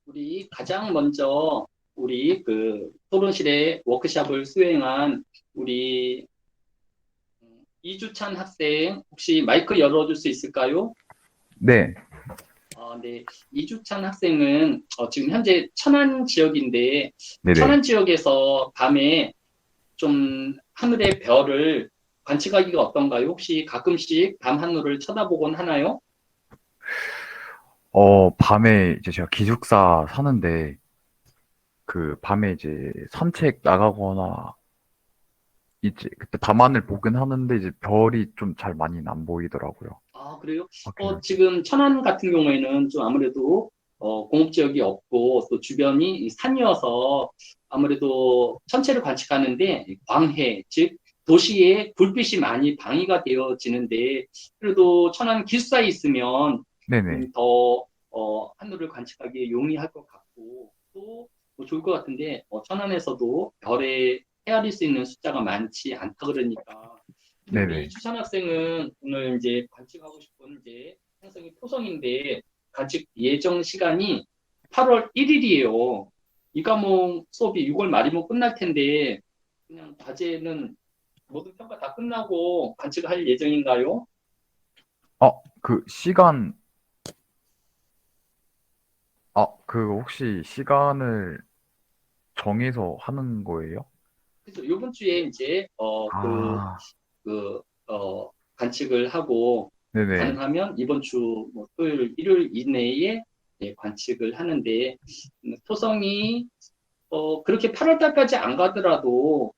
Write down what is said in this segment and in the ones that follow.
우리 가장 먼저 우리 그 토론실에 워크숍을 수행한 우리 이주찬 학생 혹시 마이크 열어줄 수 있을까요? 네, 네. 이주찬 학생은 지금 현재 천안 지역인데 네네. 천안 지역에서 밤에 좀 하늘의 별을 관측하기가 어떤가요? 혹시 가끔씩 밤 하늘을 쳐다보곤 하나요? 밤에 이제 제가 기숙사 사는데, 밤에 이제 산책 나가거나, 이제 그때 밤하늘 보긴 하는데, 이제 별이 좀 잘 많이 안 보이더라고요. 아, 그래요? 밖에서. 지금 천안 같은 경우에는 좀 아무래도 공업 지역이 없고 또 주변이 이 산이어서 아무래도 천체를 관측하는데 이 광해, 즉 도시의 불빛이 많이 방해가 되어지는데 그래도 천안 기숙사에 있으면 네네. 더 하늘을 관측하기에 용이할 것 같고 또뭐 좋을 것 같은데 천안에서도 별에 헤아릴 수 있는 숫자가 많지 않다 그러니까 근데 우리 네네. 이주찬 학생은 오늘 이제 관측하고 싶은 이제 행성이 토성인데 관측 예정 시간이 8월 1일이에요. 이 과목 수업이 6월 말이면 끝날 텐데 그냥 과제는 모든 평가 다 끝나고 관측할 예정인가요? 시간, 혹시 시간을 정해서 하는 거예요? 그래서 이번 주에 이제 아, 관측을 하고 네네. 가능하면 이번 주뭐 토요일, 일요일 이내에 관측을 하는데 토성이 그렇게 8월 달까지 안 가더라도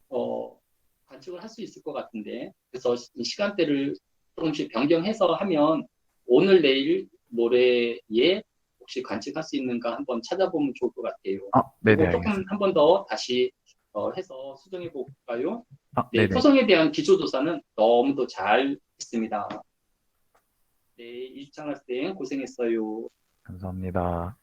어, 관측을 할 수 있을 것 같은데 그래서 시간대를 조금씩 변경해서 하면 오늘, 내일, 모레에 혹시 관측할 수 있는가 한번 찾아보면 좋을 것 같아요. 네네, 그리고 조금 알겠습니다. 한 번 더 다시 해서 수정해 볼까요? 네, 네네. 토성에 대한 기초조사는 너무도 잘 했습니다. 네, 이주창 학생 고생했어요. 감사합니다.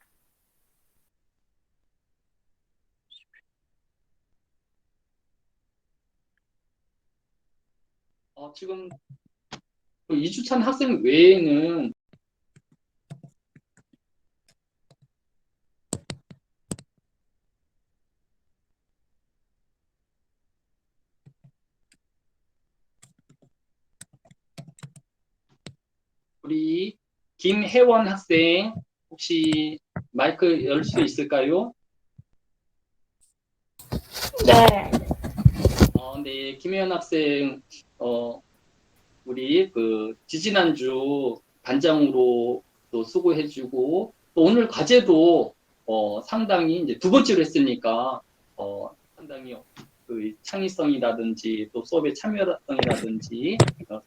지금 그 이주찬 학생 외에는 우리 김혜원 학생 혹시 마이크 열 수 있을까요? 네, 네, 김혜원 학생 우리 그 지지난주 반장으로 또 수고해주고 또 오늘 과제도 상당히 이제 두 번째로 했으니까 상당히 그 창의성이라든지 또 수업의 참여성이라든지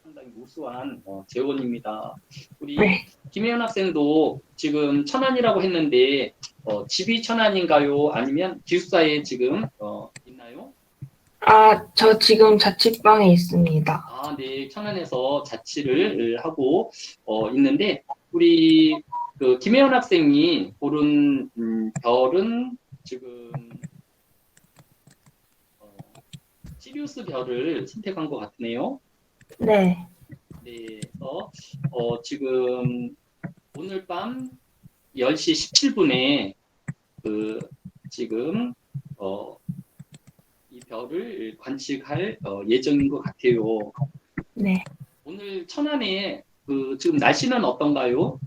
상당히 우수한 재원입니다. 우리 네. 김혜연 학생도 지금 천안이라고 했는데 집이 천안인가요? 아니면 기숙사에 지금 있나요? 저 지금 자취방에 있습니다. 아, 네, 천안에서 자취를 하고 있는데 우리 그 김혜연 학생이 고른 별은 지금 어, 시리우스 별을 선택한 것 같네요. 네, 네, 그래서 지금 오늘 밤 10시 17분에 그 지금 어, 이 별을 관측할 예정인 것 같아요. 네. 오늘 천안에 그 지금 날씨는 어떤가요?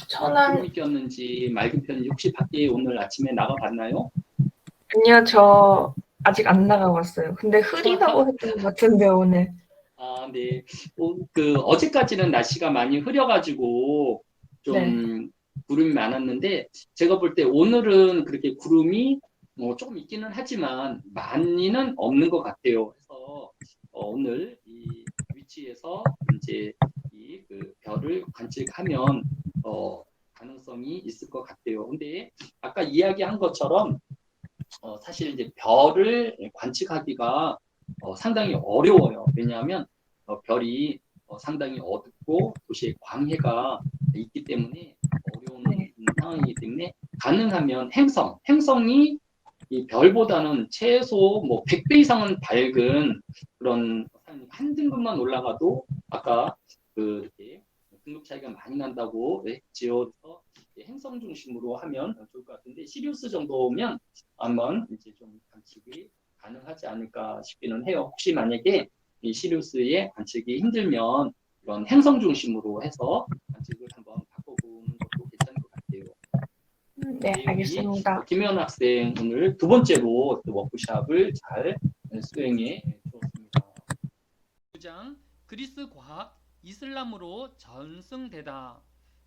천안, 구름이 꼈는지 맑은 편인지 혹시 밖에 오늘 아침에 나가봤나요? 아니요, 저 아직 안 나가봤어요. 근데 흐리다고 했던 것 같은데, 오늘. 아, 네. 그 어제까지는 날씨가 많이 흐려가지고 네. 좀 구름이 많았는데 제가 볼 때 오늘은 그렇게 구름이 조금 있기는 하지만 많이는 없는 것 같아요. 그래서 오늘 이 위치에서 이제 이 그 별을 관측하면 가능성이 있을 것 같아요. 근데 아까 이야기한 것처럼 사실 이제 별을 관측하기가 상당히 어려워요. 왜냐하면 별이 상당히 어둡고 도시에 광해가 있기 때문에 어려운 네. 상황이기 때문에 가능하면 행성이 이 별보다는 최소 뭐 100배 이상은 밝은 그런 한 등급만 올라가도 아까 그 이렇게 등급 차이가 많이 난다고 했지요. 그래서 행성 중심으로 하면 좋을 것 같은데 시리우스 정도면 한번 이제 좀 관측이 가능하지 않을까 싶기는 해요. 혹시 만약에 이 시리우스의 관측이 힘들면 이런 행성 중심으로 해서 관측을 한번 바꿔보는 것도 괜찮을 것 같아요. 네, 우리 알겠습니다. 김혜원 학생 오늘 두 번째로 또 워크샵을 잘 수행해 주었습니다. 9장 그리스 과학 이슬람으로 전승되다.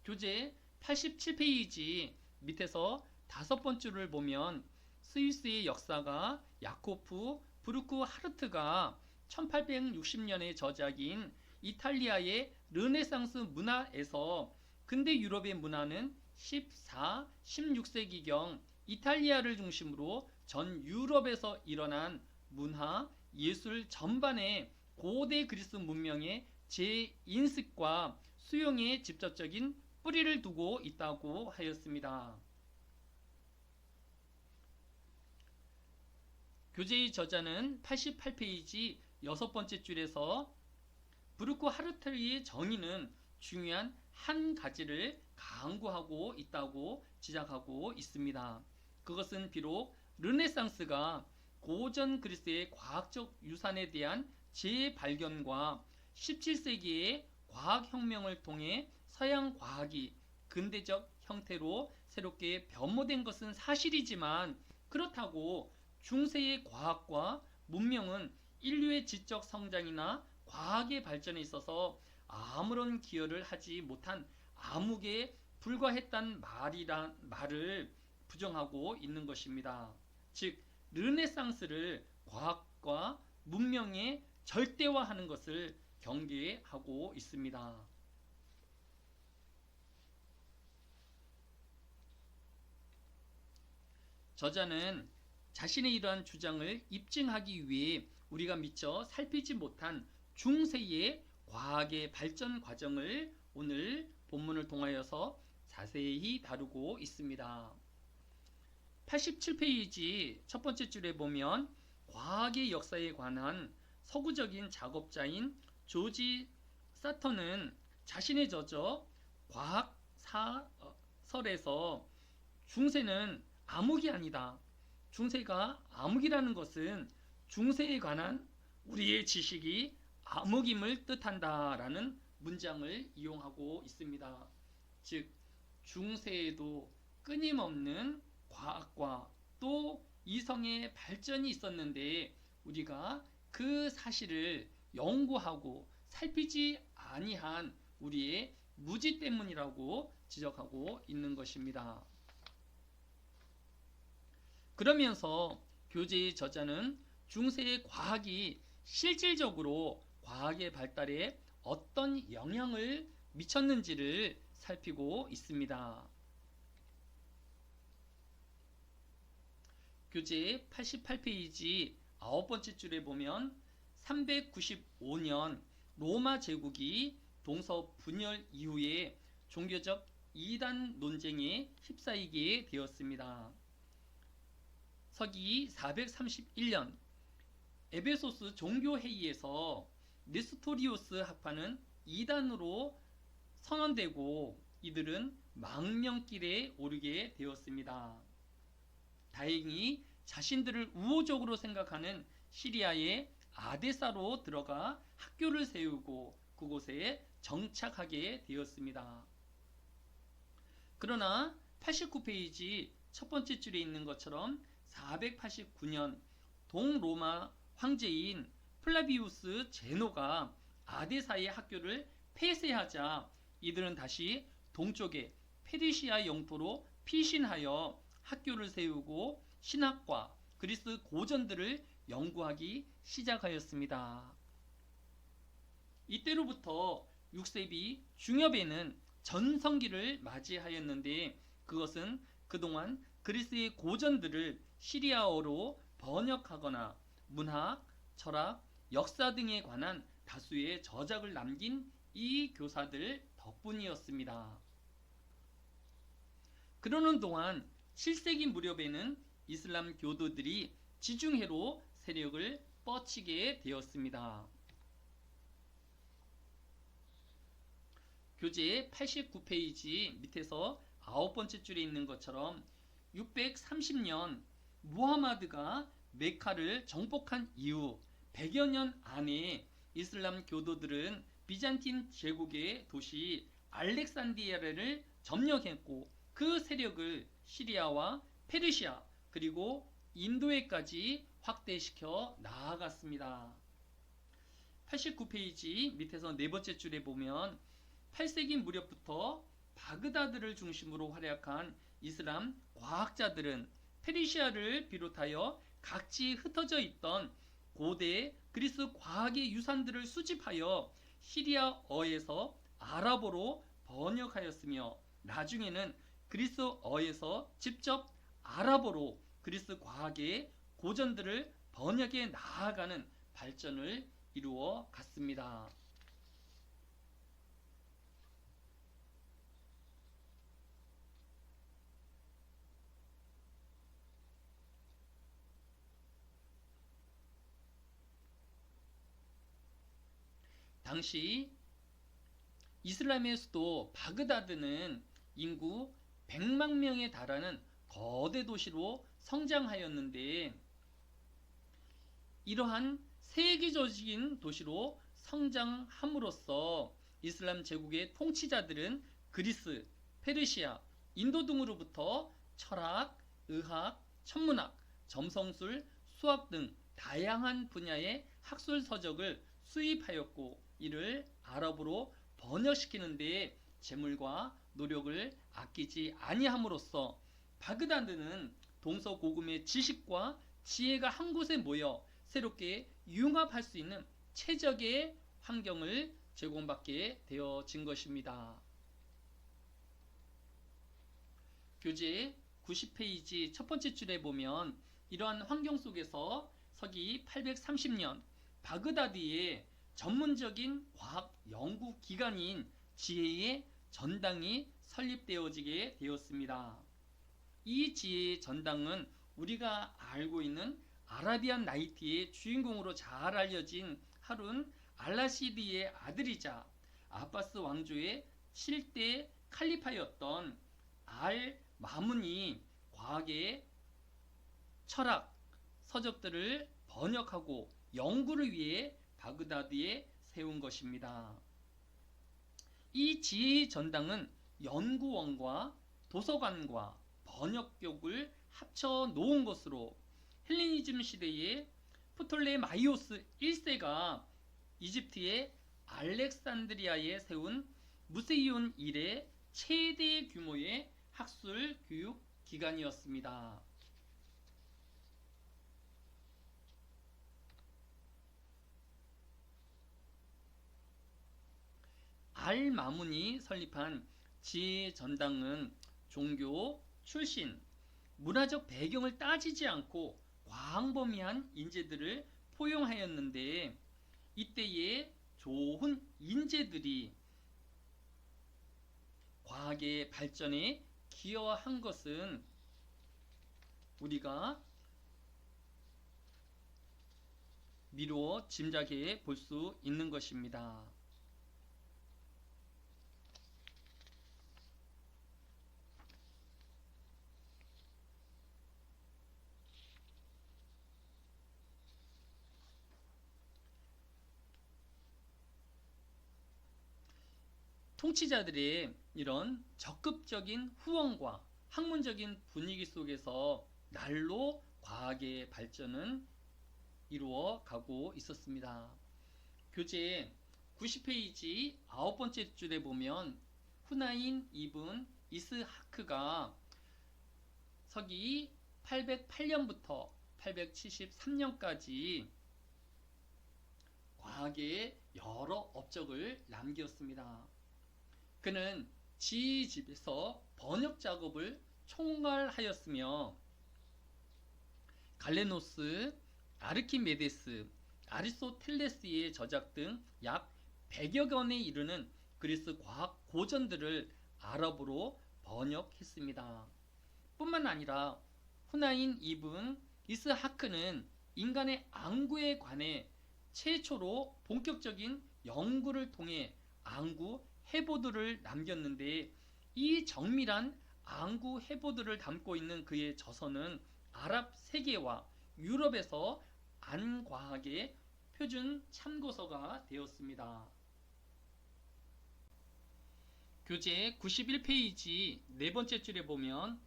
교재 87페이지 밑에서 5번 줄을 보면 스위스의 역사가 야코프 브루크하르트가 1860년의 저작인 이탈리아의 르네상스 문화에서 근대 유럽의 문화는 14, 16세기경 이탈리아를 중심으로 전 유럽에서 일어난 문화, 예술 전반에 고대 그리스 문명의 재인식과 수용에 직접적인 뿌리를 두고 있다고 하였습니다. 교재의 저자는 88페이지 6번째 줄에서 브루크하르트의 정의는 중요한 한 가지를 강구하고 있다고 지적하고 있습니다. 그것은 비록 르네상스가 고전 그리스의 과학적 유산에 대한 재발견과 17세기의 과학혁명을 통해 서양 과학이 근대적 형태로 새롭게 변모된 것은 사실이지만 그렇다고 중세의 과학과 문명은 인류의 지적 성장이나 과학의 발전에 있어서 아무런 기여를 하지 못한 암흑에 불과했단 말을 부정하고 있는 것입니다. 즉 르네상스를 과학과 문명의 절대화하는 것을 경계하고 있습니다. 저자는 자신의 이러한 주장을 입증하기 위해 우리가 미처 살피지 못한 중세의 과학의 발전 과정을 오늘 본문을 통하여서 자세히 다루고 있습니다. 87페이지 첫 번째 줄에 보면 과학의 역사에 관한 서구적인 작업자인 조지 사턴은 자신의 저저 과학사설에서 중세는 암흑이 아니다. 중세가 암흑이라는 것은 중세에 관한 우리의 지식이 암흑임을 뜻한다라는 문장을 이용하고 있습니다. 즉 중세에도 끊임없는 과학과 또 이성의 발전이 있었는데 우리가 그 사실을 연구하고 살피지 아니한 우리의 무지 때문이라고 지적하고 있는 것입니다. 그러면서 교재의 저자는 중세의 과학이 실질적으로 과학의 발달에 어떤 영향을 미쳤는지를 살피고 있습니다. 교재 88페이지 9번째 줄에 보면 395년 로마 제국이 동서 분열 이후에 종교적 이단 논쟁에 휩싸이게 되었습니다. 서기 431년 에베소스 종교회의에서 네스토리우스 학파는 이단으로 선언되고 이들은 망명길에 오르게 되었습니다. 다행히 자신들을 우호적으로 생각하는 시리아의 아데사로 들어가 학교를 세우고 그곳에 정착하게 되었습니다. 그러나 89페이지 첫 번째 줄에 있는 것처럼 489년 동로마 황제인 플라비우스 제노가 아데사의 학교를 폐쇄하자 이들은 다시 동쪽의 페르시아 영토로 피신하여 학교를 세우고 신학과 그리스 고전들을 연구하기 시작하였습니다. 이때로부터 6세기 중엽에는 전성기를 맞이하였는데 그것은 그동안 그리스의 고전들을 시리아어로 번역하거나 문학, 철학, 역사 등에 관한 다수의 저작을 남긴 이 교사들 덕분이었습니다. 그러는 동안 7세기 무렵에는 이슬람 교도들이 지중해로 세력을 뻗치게 되었습니다. 교재 89페이지 밑에서 9번째 줄에 있는 것처럼 630년 무하마드가 메카를 정복한 이후 100여 년 안에 이슬람 교도들은 비잔틴 제국의 도시 알렉산드리아를 점령했고 그 세력을 시리아와 페르시아 그리고 인도에까지 확대시켜 나아갔습니다. 89페이지 밑에서 네 번째 줄에 보면 8세기 무렵부터 바그다드를 중심으로 활약한 이슬람 과학자들은 페르시아를 비롯하여 각지 흩어져 있던 고대 그리스 과학의 유산들을 수집하여 시리아어에서 아랍어로 번역하였으며 나중에는 그리스어에서 직접 아랍어로 그리스 과학의 고전들을 번역해 나아가는 발전을 이루어 갔습니다. 당시 이슬람의 수도 바그다드는 인구 100만 명에 달하는 거대 도시로 성장하였는데 이러한 세계적인 도시로 성장함으로써 이슬람 제국의 통치자들은 그리스, 페르시아, 인도 등으로부터 철학, 의학, 천문학, 점성술, 수학 등 다양한 분야의 학술 서적을 수입하였고 이를 아랍어로 번역시키는 데 재물과 노력을 아끼지 아니함으로써 바그다드는 동서고금의 지식과 지혜가 한 곳에 모여 새롭게 융합할 수 있는 최적의 환경을 제공받게 되어진 것입니다. 교재 90페이지 첫 번째 줄에 보면 이러한 환경 속에서 서기 830년 바그다드의 전문적인 과학 연구 기관인 지혜의 전당이 설립되어지게 되었습니다. 이 지혜의 전당은 우리가 알고 있는 아라비안 나이트의 주인공으로 잘 알려진 하룬 알라시드의 아들이자 아바스 왕조의 7대 칼리파였던 알 마문이 과학의 철학 서적들을 번역하고 연구를 위해 바그다드에 세운 것입니다. 이 지혜의 전당은 연구원과 도서관과 번역격을 합쳐 놓은 것으로 헬레니즘 시대의 프톨레마이오스 1세가 이집트의 알렉산드리아에 세운 무세이온 이래 최대 규모의 학술 교육 기관이었습니다. 알 마문이 설립한 지혜 전당은 종교, 출신, 문화적 배경을 따지지 않고 광범위한 인재들을 포용하였는데 이때의 좋은 인재들이 과학의 발전에 기여한 것은 우리가 미루어 짐작해 볼 수 있는 것입니다. 통치자들의 이런 적극적인 후원과 학문적인 분위기 속에서 날로 과학의 발전은 이루어 가고 있었습니다. 교재 90페이지 9번째 줄에 보면 후나인 이븐 이스하크가 서기 808년부터 873년까지 과학의 여러 업적을 남겼습니다. 그는 지희 집에서 번역 작업을 총괄하였으며 갈레노스, 아르키메데스, 아리스토텔레스의 저작 등 약 100여 권에 이르는 그리스 과학 고전들을 아랍어로 번역했습니다. 뿐만 아니라 후나인 이븐 이스하크는 인간의 안구에 관해 최초로 본격적인 연구를 통해 안구 해보들을 남겼는데 이 정밀한 안구 해보들을 담고 있는 그의 저서는 아랍 세계와 유럽에서 안과학의 표준 참고서가 되었습니다. 교재 91페이지 네 번째 줄에 보면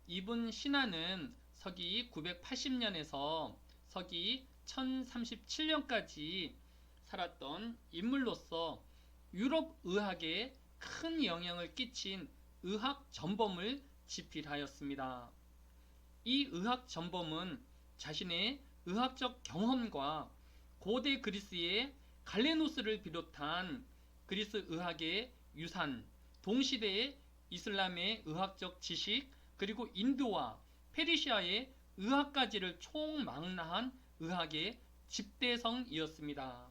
이븐 시나는 서기 980년에서 서기 1037년까지 살았던 인물로서 유럽 의학에 큰 영향을 끼친 의학 전범을 집필하였습니다. 이 의학 전범은 자신의 의학적 경험과 고대 그리스의 갈레노스를 비롯한 그리스 의학의 유산, 동시대의 이슬람의 의학적 지식, 그리고 인도와 페르시아의 의학까지를 총망라한 의학의 집대성이었습니다.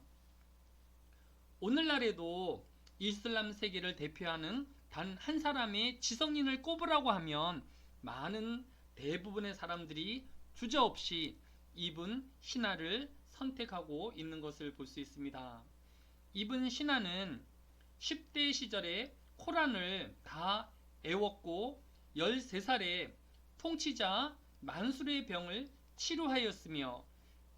오늘날에도 이슬람 세계를 대표하는 단 한 사람의 지성인을 꼽으라고 하면 많은 대부분의 사람들이 주저없이 이븐 시나를 선택하고 있는 것을 볼 수 있습니다. 이븐 시나는 10대 시절에 코란을 다 외웠고 13살에 통치자 만술의 병을 치료하였으며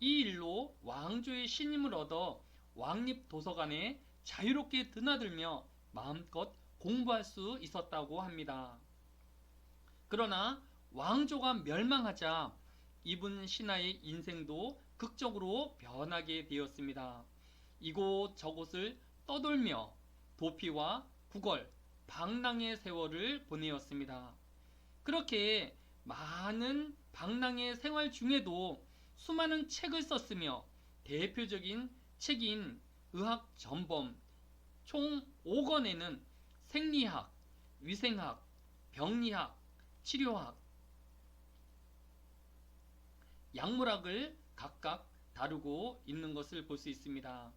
이 일로 왕조의 신임을 얻어 왕립 도서관에 자유롭게 드나들며 마음껏 공부할 수 있었다고 합니다. 그러나 왕조가 멸망하자 이븐 시나의 인생도 극적으로 변하게 되었습니다. 이곳저곳을 떠돌며 도피와 구걸, 방랑의 세월을 보내었습니다. 그렇게 많은 방랑의 생활 중에도 수많은 책을 썼으며 대표적인 책인 의학 전범 총 5권에는 생리학, 위생학, 병리학, 치료학, 약물학을 각각 다루고 있는 것을 볼 수 있습니다.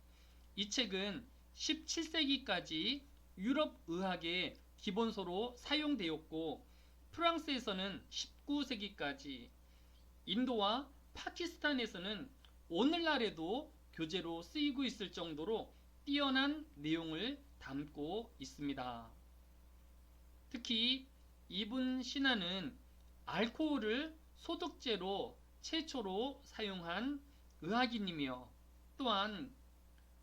이 책은 17세기까지 유럽 의학의 기본서로 사용되었고 프랑스에서는 19세기까지, 인도와 파키스탄에서는 오늘날에도 교재로 쓰이고 있을 정도로 뛰어난 내용을 담고 있습니다. 특히 이븐 시나는 알코올을 소독제로 최초로 사용한 의학인이며 또한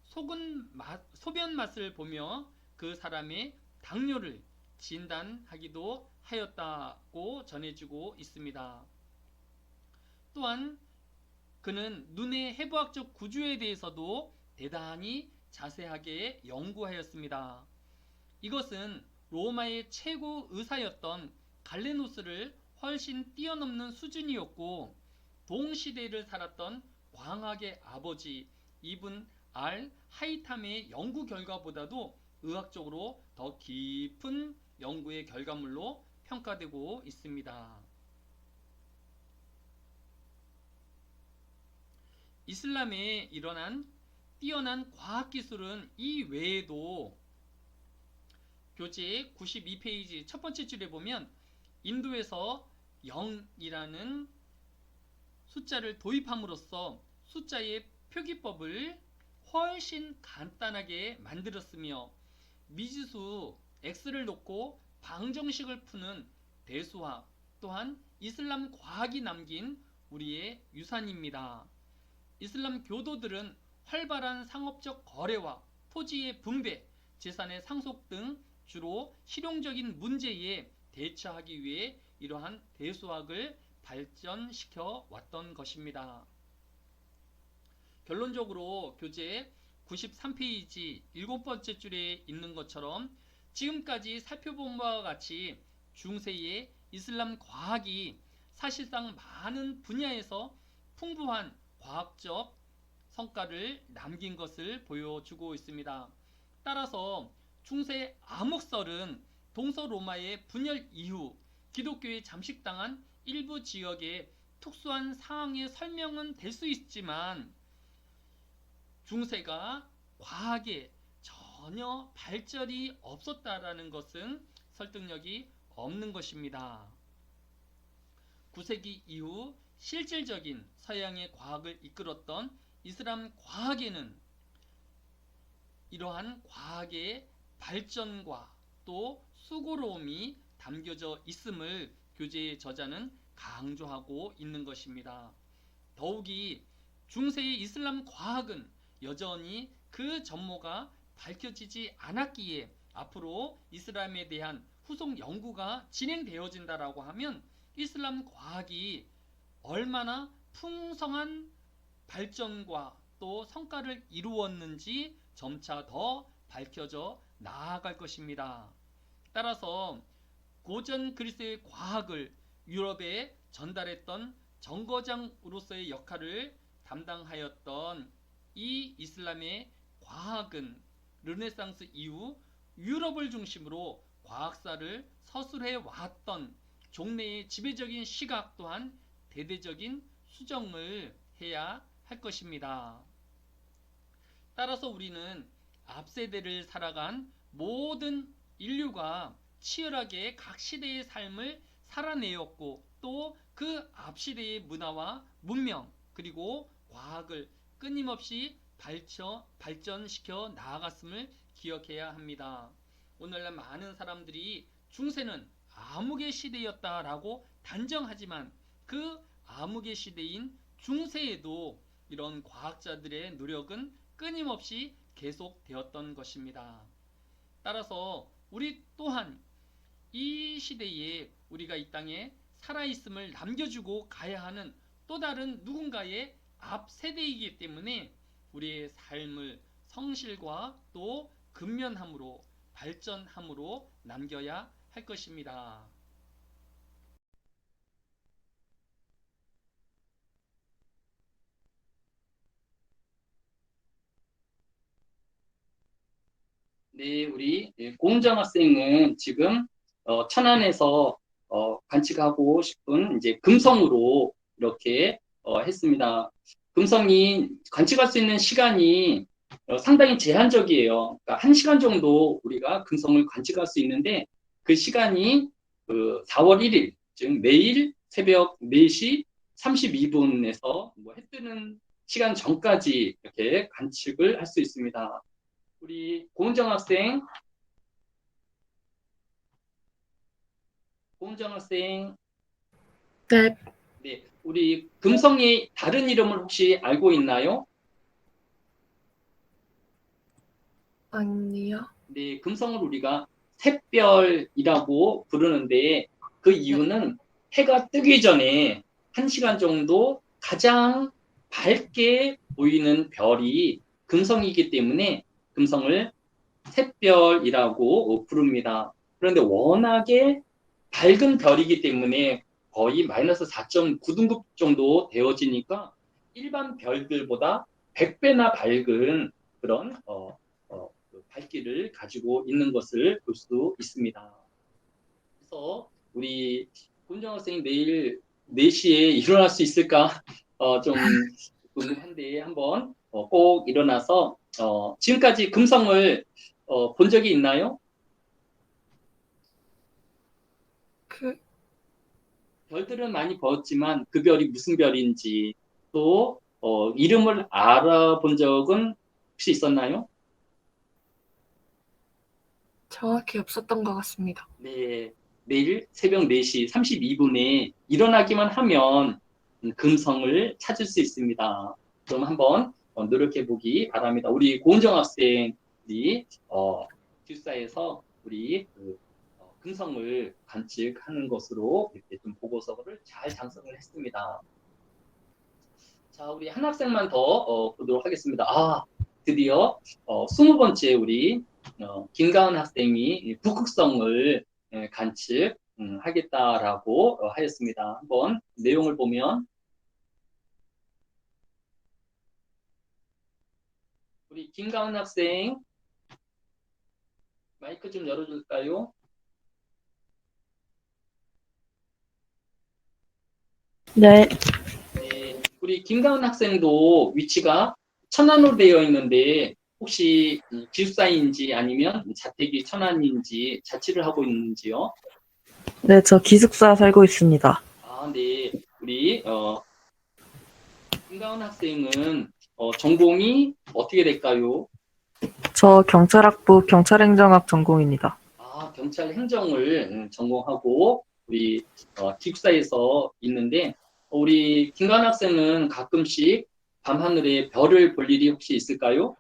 소변 맛을 보며 그 사람의 당뇨를 진단하기도 하였다고 전해지고 있습니다. 또한 그는 눈의 해부학적 구조에 대해서도 대단히 자세하게 연구하였습니다. 이것은 로마의 최고 의사였던 갈레노스를 훨씬 뛰어넘는 수준이었고 동시대를 살았던 광학의 아버지 이븐 알 하이탐의 연구 결과보다도 의학적으로 더 깊은 연구의 결과물로 평가되고 있습니다. 이슬람에 일어난 뛰어난 과학기술은 이 외에도 교재 92페이지 첫 번째 줄에 보면 인도에서 0이라는 숫자를 도입함으로써 숫자의 표기법을 훨씬 간단하게 만들었으며 미지수 x를 놓고 방정식을 푸는 대수학 또한 이슬람 과학이 남긴 우리의 유산입니다. 이슬람 교도들은 활발한 상업적 거래와 토지의 분배, 재산의 상속 등 주로 실용적인 문제에 대처하기 위해 이러한 대수학을 발전시켜 왔던 것입니다. 결론적으로 교재 93페이지 7번째 줄에 있는 것처럼 지금까지 살펴본 바와 같이 중세의 이슬람 과학이 사실상 많은 분야에서 풍부한 과학적 성과를 남긴 것을 보여주고 있습니다. 따라서 중세 암흑설은 동서로마의 분열 이후 기독교에 잠식당한 일부 지역의 특수한 상황의 설명은 될 수 있지만 중세가 과학에 전혀 발전이 없었다라는 것은 설득력이 없는 것입니다. 9세기 이후 실질적인 서양의 과학을 이끌었던 이슬람 과학에는 이러한 과학의 발전과 또 수고로움이 담겨져 있음을 교재의 저자는 강조하고 있는 것입니다. 더욱이 중세의 이슬람 과학은 여전히 그 전모가 밝혀지지 않았기에 앞으로 이슬람에 대한 후속 연구가 진행되어진다라고 하면 이슬람 과학이 얼마나 풍성한 발전과 또 성과를 이루었는지 점차 더 밝혀져 나아갈 것입니다. 따라서 고전 그리스의 과학을 유럽에 전달했던 정거장으로서의 역할을 담당하였던 이 이슬람의 과학은 르네상스 이후 유럽을 중심으로 과학사를 서술해 왔던 종래의 지배적인 시각 또한 대대적인 수정을 해야 할 것입니다. 따라서 우리는 앞세대를 살아간 모든 인류가 치열하게 각 시대의 삶을 살아내었고 또 그 앞시대의 문화와 문명 그리고 과학을 끊임없이 발전시켜 나아갔음을 기억해야 합니다. 오늘날 많은 사람들이 중세는 암흑의 시대였다라고 단정하지만 그 암흑의 시대인 중세에도 이런 과학자들의 노력은 끊임없이 계속되었던 것입니다. 따라서 우리 또한 이 시대에 우리가 이 땅에 살아있음을 남겨주고 가야 하는 또 다른 누군가의 앞 세대이기 때문에 우리의 삶을 성실과 또 근면함으로 발전함으로 남겨야 할 것입니다. 네, 우리 고은정 학생은 지금 천안에서 관측하고 싶은 이제 금성으로 이렇게 했습니다. 금성이 관측할 수 있는 시간이 상당히 제한적이에요. 그러니까 1시간 정도 우리가 금성을 관측할 수 있는데 그 시간이 4월 1일, 즉 내일 새벽 4시 32분에서 해 뜨는 시간 전까지 이렇게 관측을 할 수 있습니다. 우리 고은정 학생, 네, 네, 우리 금성의 다른 이름을 혹시 알고 있나요? 아니요. 네, 금성을 우리가 샛별이라고 부르는데 그 이유는 해가 뜨기 전에 1시간 정도 가장 밝게 보이는 별이 금성이기 때문에 금성을 샛별이라고 부릅니다. 그런데 워낙에 밝은 별이기 때문에 거의 마이너스 4.9등급 정도 되어지니까 일반 별들보다 100배나 밝은 그런 밝기를 가지고 있는 것을 볼 수 있습니다. 그래서 우리 고은정 학생이 내일 4시에 일어날 수 있을까 좀 궁금한데 한번 꼭 일어나서 지금까지 금성을 본 적이 있나요? 별들은 많이 봤지만 그 별이 무슨 별인지 또 이름을 알아본 적은 혹시 있었나요? 정확히 없었던 것 같습니다. 네, 내일 새벽 4시 32분에 일어나기만 하면 금성을 찾을 수 있습니다. 그럼 한번 노력해 보기 바랍니다. 우리 고은정 학생이 기숙사에서 우리 금성을 관측하는 것으로 이렇게 좀 보고서를 잘 작성을 했습니다. 자, 우리 한 학생만 더 보도록 하겠습니다. 드디어 20번째 우리 김가은 학생이 북극성을 관측하겠다라고 하였습니다. 한번 내용을 보면 우리 김가은 학생 마이크 좀 열어줄까요? 네. 네, 우리 김가은 학생도 위치가 천안으로 되어 있는데 혹시 기숙사인지 아니면 자택이 천안인지 자취를 하고 있는지요? 네, 저 기숙사 살고 있습니다. 네. 우리 김가은 학생은 전공이 어떻게 될까요? 저 경찰학부 경찰행정학 전공입니다. 경찰 행정을 전공하고 우리 기숙사에서 있는데 우리 김관 학생은 가끔씩 밤하늘에 별을 볼 일이 혹시 있을까요?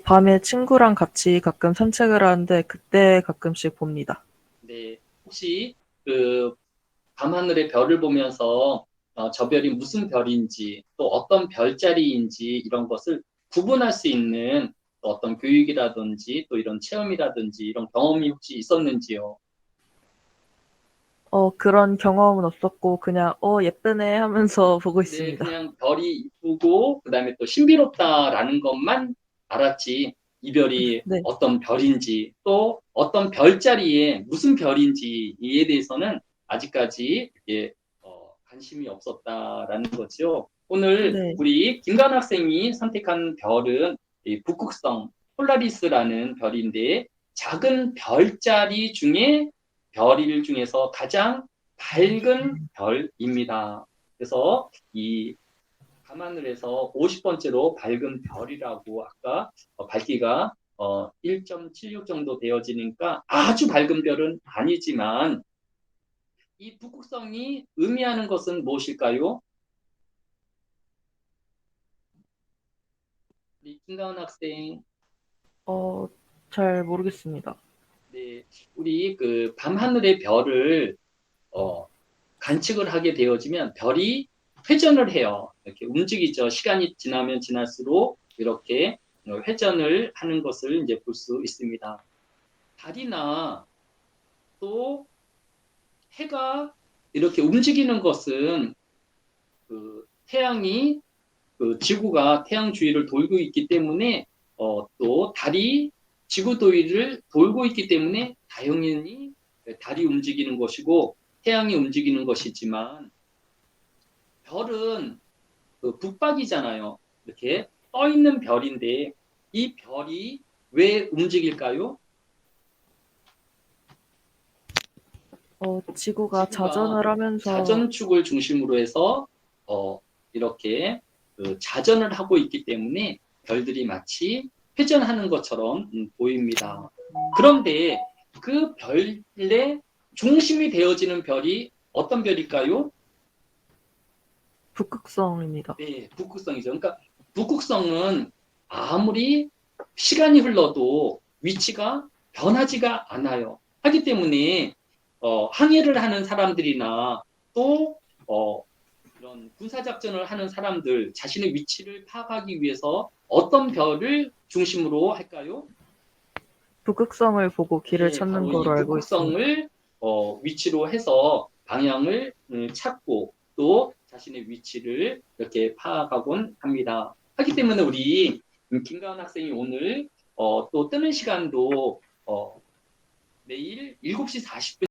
밤에 친구랑 같이 가끔 산책을 하는데 그때 가끔씩 봅니다. 네, 혹시 그 밤하늘의 별을 보면서 저 별이 무슨 별인지 또 어떤 별자리인지 이런 것을 구분할 수 있는 어떤 교육이라든지 또 이런 체험이라든지 이런 경험이 혹시 있었는지요? 그런 경험은 없었고 그냥 예쁘네 하면서 보고 네, 있습니다. 그냥 별이 이쁘고 그다음에 또 신비롭다라는 것만 알았지 이 별이 네. 어떤 별인지 또 어떤 별자리에 무슨 별인지에 대해서는 아직까지 관심이 없었다라는 거죠. 오늘 네. 우리 김관 학생이 선택한 별은 이 북극성 폴라리스라는 별인데 작은 별자리 중에 별일 중에서 가장 밝은 별입니다. 그래서 이 밤하늘에서 50번째로 밝은 별이라고 아까 밝기가 1.76 정도 되어지니까 아주 밝은 별은 아니지만 이 북극성이 의미하는 것은 무엇일까요? 우리 김가은 학생, 잘 모르겠습니다. 네, 우리 그 밤하늘의 별을 관측을 하게 되어지면 별이 회전을 해요. 이렇게 움직이죠. 시간이 지나면 지날수록 이렇게 회전을 하는 것을 이제 볼 수 있습니다. 달이나 또 해가 이렇게 움직이는 것은 그 태양이 그 지구가 태양 주위를 돌고 있기 때문에 또 달이 지구 도위를 돌고 있기 때문에 당연히 달이 움직이는 것이고 태양이 움직이는 것이지만 별은 그 북박이잖아요. 이렇게 떠 있는 별인데 이 별이 왜 움직일까요? 지구가 지구가 자전을 하면서 자전축을 중심으로 해서 이렇게 그 자전을 하고 있기 때문에 별들이 마치 회전하는 것처럼 보입니다. 그런데 그 별의 중심이 되어지는 별이 어떤 별일까요? 북극성입니다. 네, 북극성이죠. 그러니까 북극성은 아무리 시간이 흘러도 위치가 변하지가 않아요. 하기 때문에 항해를 하는 사람들이나 또 이런 군사작전을 하는 사람들 자신의 위치를 파악하기 위해서 어떤 별을 중심으로 할까요? 북극성을 보고 길을 네, 찾는 바로 이 거로 알고 있습니다. 북극성을 위치로 해서 방향을 찾고 또 자신의 위치를 이렇게 파악하곤 합니다. 하기 때문에 우리 김가은 학생이 오늘 또 뜨는 시간도 내일 7시 40분